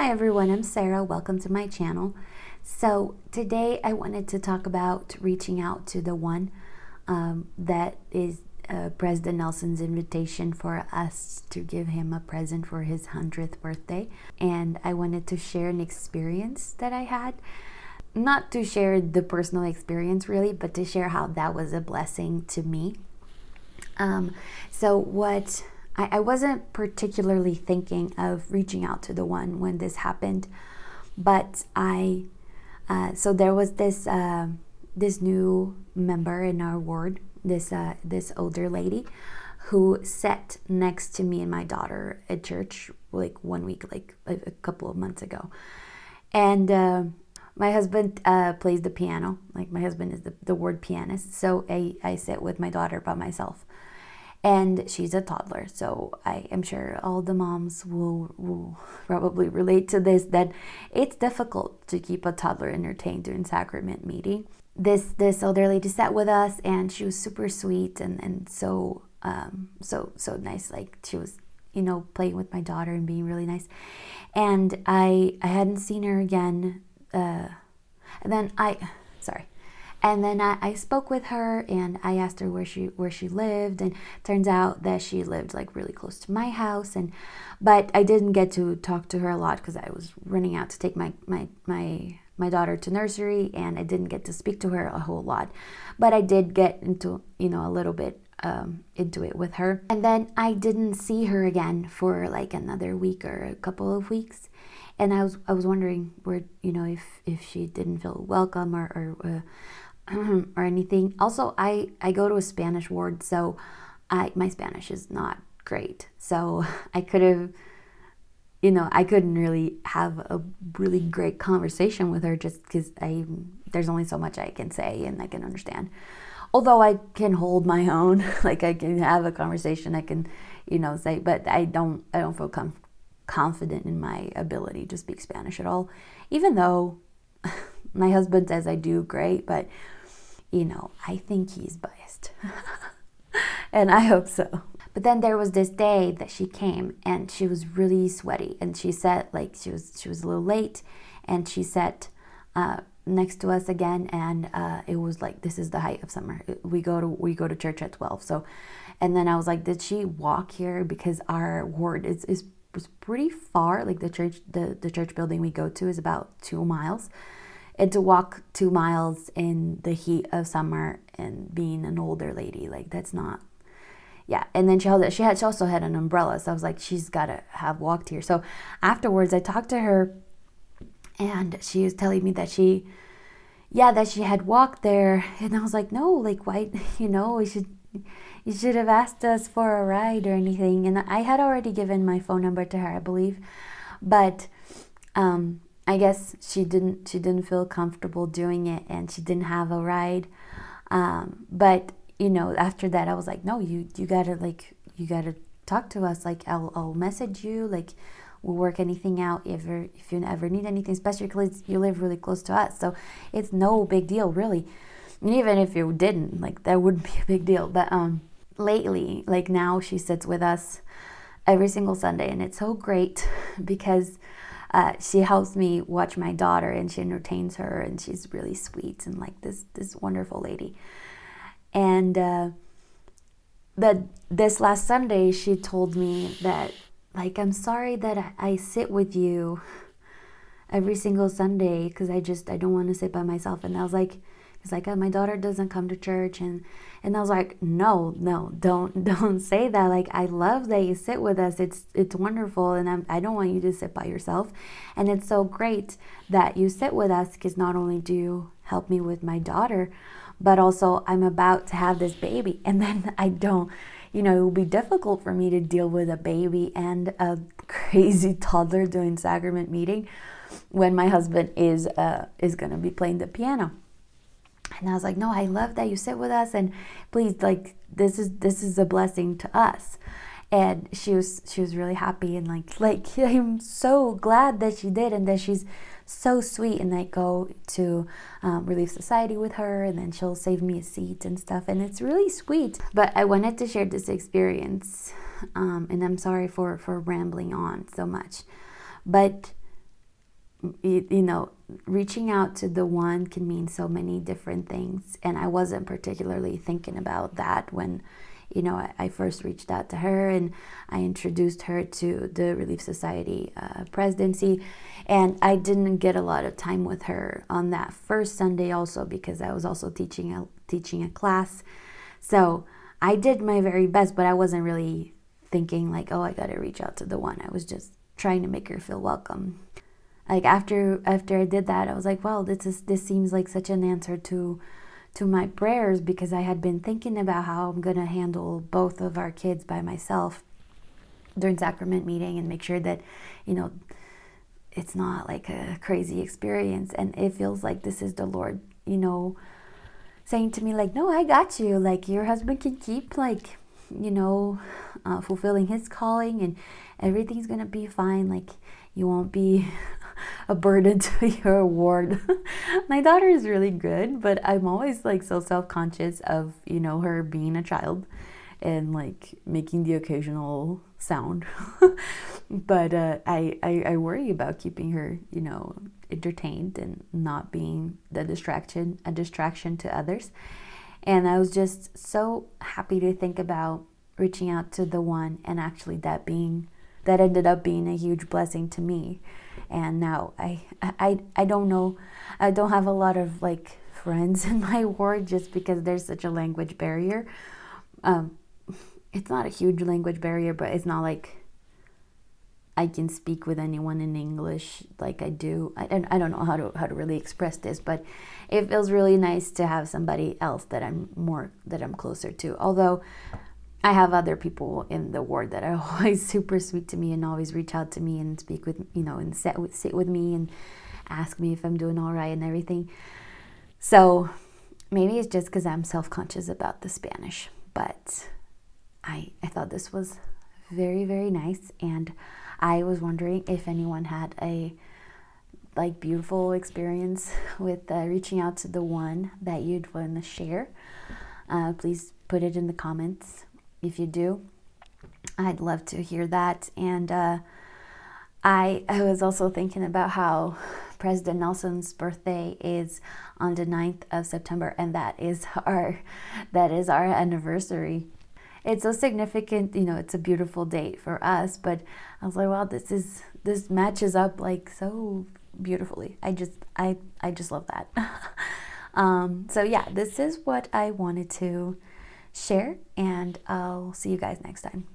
Hi everyone, I'm Sarah. Welcome to my channel. So today I wanted to talk about reaching out to the one that is President Nelson's invitation for us to give him a present for his 100th birthday. And I wanted to share an experience that I had. Not to share the personal experience really, but to share how that was a blessing to me. I wasn't particularly thinking of reaching out to the one when this happened, but so there was this new member in our ward, this older lady who sat next to me and my daughter at church like 1 week, like a couple of months ago. And my husband plays the piano. Like my husband is the ward pianist, so I sit with my daughter by myself. And she's a toddler, so I am sure all the moms will probably relate to this, that it's difficult to keep a toddler entertained during sacrament meeting. This older lady sat with us, and she was super sweet and so nice. Like she was, playing with my daughter and being really nice. And I hadn't seen her again. And then I spoke with her and I asked her where she lived, and turns out that she lived like really close to my house. But I didn't get to talk to her a lot because I was running out to take my daughter to nursery, and I didn't get to speak to her a whole lot. But I did get into a little bit into it with her. And then I didn't see her again for like another week or a couple of weeks. And I was wondering where, if she didn't feel welcome or anything. Also, I go to a Spanish ward, so my Spanish is not great. So I couldn't really have a really great conversation with her just because there's only so much I can say and I can understand. Although I can hold my own, like I can have a conversation, I can, say, but I don't feel confident in my ability to speak Spanish at all, even though my husband says I do great, but I think he's biased and I hope so. But then there was this day that she came and she was really sweaty, and she sat like she was a little late, and she sat next to us again, and it was like, this is the height of summer. We go to church at 12. So, and then I was like, did she walk here? Because our ward was pretty far. Like the church building we go to is about 2 miles. And to walk 2 miles in the heat of summer and being an older lady, like that's not, yeah. And then she also had an umbrella. So I was like, she's got to have walked here. So afterwards I talked to her, and she was telling me that she had walked there. And I was like, no, like why, you should have asked us for a ride or anything. And I had already given my phone number to her, I believe. But, I guess she didn't feel comfortable doing it, and she didn't have a ride. But after that I was like, no, you gotta talk to us. Like I'll message you. Like we'll work anything out if you ever need anything, especially because you live really close to us. So it's no big deal really. And even if you didn't, like that wouldn't be a big deal. But lately, like now she sits with us every single Sunday, and it's so great because she helps me watch my daughter, and she entertains her, and she's really sweet and like this wonderful lady. And this last Sunday she told me that, like, I'm sorry that I sit with you every single Sunday because I don't want to sit by myself. And I was like, it's like, my daughter doesn't come to church, and I was like, no, don't say that. Like, I love that you sit with us. It's wonderful, and I don't want you to sit by yourself. And it's so great that you sit with us because not only do you help me with my daughter, but also I'm about to have this baby, and then I don't. It will be difficult for me to deal with a baby and a crazy toddler doing sacrament meeting when my husband is going to be playing the piano. And I was like, no, I love that you sit with us, and please, like, this is a blessing to us. And she was really happy, and like I'm so glad that she did, and that she's so sweet. And I go to Relief Society with her, and then she'll save me a seat and stuff, and it's really sweet. But I wanted to share this experience, and I'm sorry for rambling on so much, but you know, reaching out to the one can mean so many different things. And I wasn't particularly thinking about that when, you know, I first reached out to her and I introduced her to the Relief Society presidency. And I didn't get a lot of time with her on that first Sunday also because I was also teaching a class. So I did my very best, but I wasn't really thinking like, oh, I got to reach out to the one. I was just trying to make her feel welcome. Like after I did that, I was like, well, this seems like such an answer to my prayers, because I had been thinking about how I'm gonna handle both of our kids by myself during sacrament meeting and make sure that, you know, it's not like a crazy experience. And it feels like this is the Lord, you know, saying to me like, no, I got you. Like your husband can keep like, you know, fulfilling his calling, and everything's gonna be fine. Like you won't be a burden to your ward. My daughter is really good, but I'm always like so self-conscious of, you know, her being a child and like making the occasional sound. But I worry about keeping her, you know, entertained and not being a distraction to others. And I was just so happy to think about reaching out to the one, and actually that ended up being a huge blessing to me. And now I don't know, I don't have a lot of like friends in my ward just because there's such a language barrier. It's not a huge language barrier, but it's not like I can speak with anyone in English like I do. I don't know how to really express this, but it feels really nice to have somebody else that I'm closer to. Although I have other people in the ward that are always super sweet to me and always reach out to me and speak with, you know, and sit with me and ask me if I'm doing all right and everything. So maybe it's just because I'm self-conscious about the Spanish, but I thought this was very, very nice. And I was wondering if anyone had a like beautiful experience with reaching out to the one that you'd want to share. Please put it in the comments. If you do, I'd love to hear that. And I was also thinking about how President Nelson's birthday is on the 9th of September, and that is our anniversary. It's so significant, you know, it's a beautiful date for us, but I was like, wow, this matches up like so beautifully. I just love that. So yeah, this is what I wanted to share, and I'll see you guys next time.